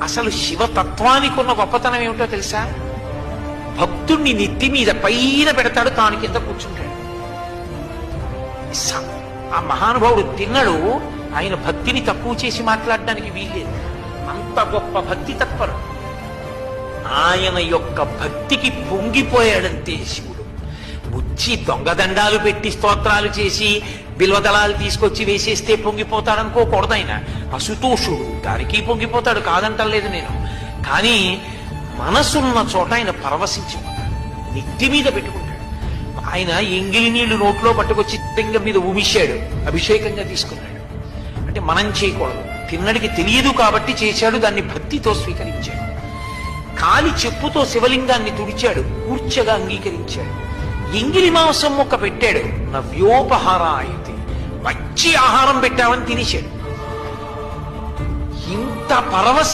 అసలు శివతత్వానికి ఉన్న గొప్పతనం ఏమిటో తెలుసా? భక్తుణ్ణి నెత్తి మీద పైన పెడతాడు, తాను కింద కూర్చుంటాడు. ఆ మహానుభావుడు తిన్నడు. ఆయన భక్తిని తక్కువ చేసి మాట్లాడడానికి వీల్లేదు. అంత గొప్ప భక్తి తత్పరు. ఆయన యొక్క భక్తికి పొంగిపోయాడంతే శివుడు. బుచ్చి దొంగదండాలు పెట్టి స్తోత్రాలు చేసి బిల్వదళాలు తీసుకొచ్చి వేసేస్తే పొంగిపోతాడనుకోకూడదు. ఆయన అసుతోషుడు, దానికి పొంగిపోతాడు, కాదంటలేదు నేను. కానీ మనసున్న చోట ఆయన పరవశించిపోతాడు, నెత్తి మీద పెట్టుకుంటాడు. ఆయన ఎంగిలి నీళ్లు నోట్లో పట్టుకొచ్చి లింగం మీద ఉమిశాడు, అభిషేకంగా తీసుకున్నాడు. అంటే మనం చేయకూడదు, తిన్నడికి తెలియదు కాబట్టి చేశాడు, దాన్ని భక్తితో స్వీకరించాడు. కాలి చెప్పుతో శివలింగాన్ని తుడిచాడు, కూర్చగా అంగీకరించాడు. ఎంగిలి మాంసం ముక్క పెట్టాడు, నవ్యోపహారాయతి, మంచి ఆహారం పెట్టామని తినేశాడు. ఇంత పరవశ